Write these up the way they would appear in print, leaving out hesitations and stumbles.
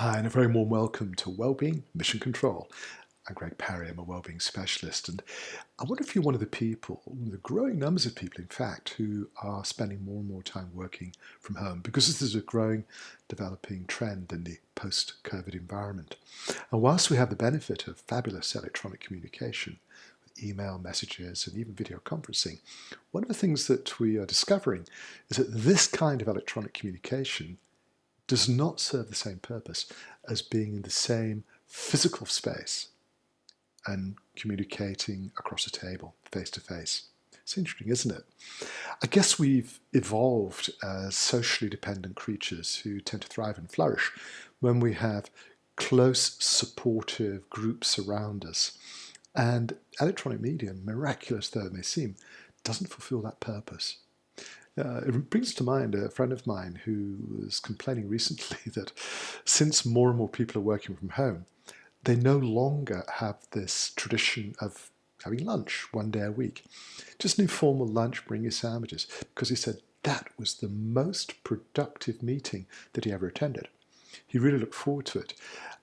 Hi, and a very warm welcome to Wellbeing Mission Control. I'm Greg Parry, I'm a wellbeing specialist, and I wonder if you're one of the people, the growing numbers of people, in fact, who are spending more and more time working from home because this is a growing, developing trend in the post-COVID environment. And whilst we have the benefit of fabulous electronic communication, email messages and even video conferencing, one of the things that we are discovering is that this kind of electronic communication does not serve the same purpose as being in the same physical space and communicating across a table, face to face. It's interesting, isn't it? I guess we've evolved as socially dependent creatures who tend to thrive and flourish when we have close, supportive groups around us. And electronic media, miraculous though it may seem, doesn't fulfill that purpose. It brings to mind a friend of mine who was complaining recently that since more and more people are working from home, they no longer have this tradition of having lunch one day a week. Just an informal lunch, bring your sandwiches, because he said that was the most productive meeting that he ever attended. He really looked forward to it.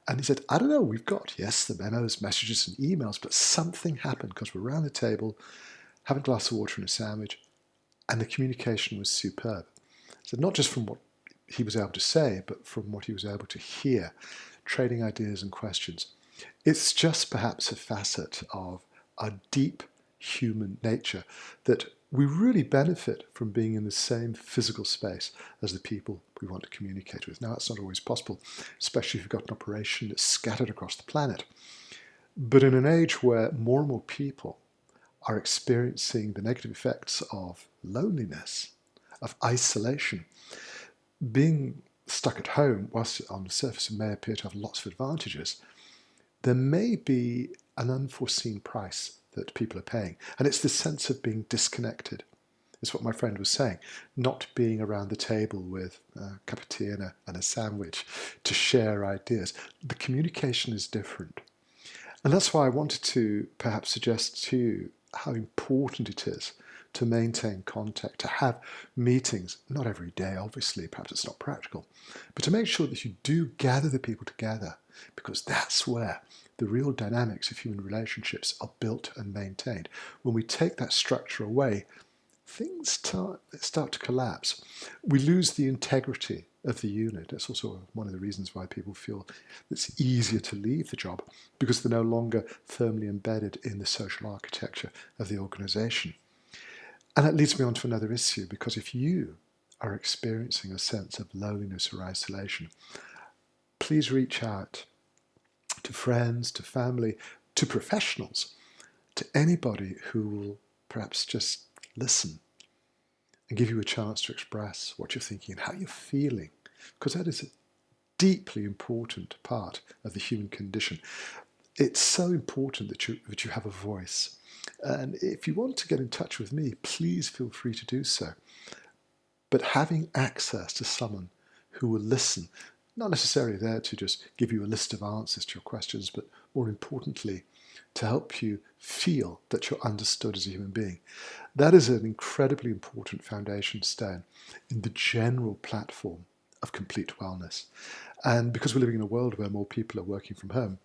And he said, I don't know, we've got, yes, the memos, messages, and emails, but something happened because we're around the table, having a glass of water and a sandwich, and the communication was superb. So not just from what he was able to say, but from what he was able to hear, trading ideas and questions. It's just perhaps a facet of a deep human nature that we really benefit from being in the same physical space as the people we want to communicate with. Now, that's not always possible, especially if you've got an operation that's scattered across the planet. But in an age where more and more people are experiencing the negative effects of loneliness, of isolation, being stuck at home, whilst on the surface it may appear to have lots of advantages, there may be an unforeseen price that people are paying. And it's this sense of being disconnected. It's what my friend was saying, not being around the table with a cup of tea and a sandwich to share ideas. The communication is different. And that's why I wanted to perhaps suggest to you how important it is to maintain contact, to have meetings, not every day, obviously, perhaps it's not practical, but to make sure that you do gather the people together, because that's where the real dynamics of human relationships are built and maintained. When we take that structure away, things start to collapse. We lose the integrity of the unit. That's also one of the reasons why people feel it's easier to leave the job, because they're no longer firmly embedded in the social architecture of the organization. And that leads me on to another issue, because if you are experiencing a sense of loneliness or isolation, please reach out to friends, to family, to professionals, to anybody who will perhaps just listen and give you a chance to express what you're thinking and how you're feeling, because that is a deeply important part of the human condition. It's so important that you have a voice. And if you want to get in touch with me, please feel free to do so. But having access to someone who will listen, not necessarily there to just give you a list of answers to your questions, but more importantly, to help you feel that you're understood as a human being. That is an incredibly important foundation stone in the general platform of complete wellness. And because we're living in a world where more people are working from home,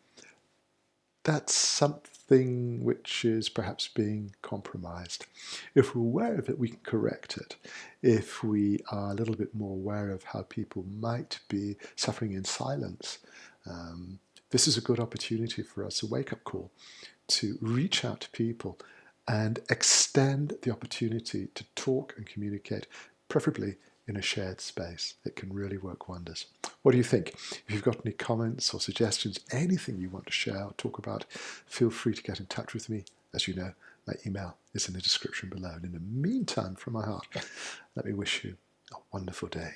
that's something which is perhaps being compromised. If we're aware of it, we can correct it. If we are a little bit more aware of how people might be suffering in silence, this is a good opportunity for us, a wake-up call, to reach out to people and extend the opportunity to talk and communicate, preferably in a shared space. It can really work wonders. What do you think? If you've got any comments or suggestions, anything you want to share or talk about, feel free to get in touch with me. As you know, my email is in the description below. And in the meantime, from my heart, let me wish you a wonderful day.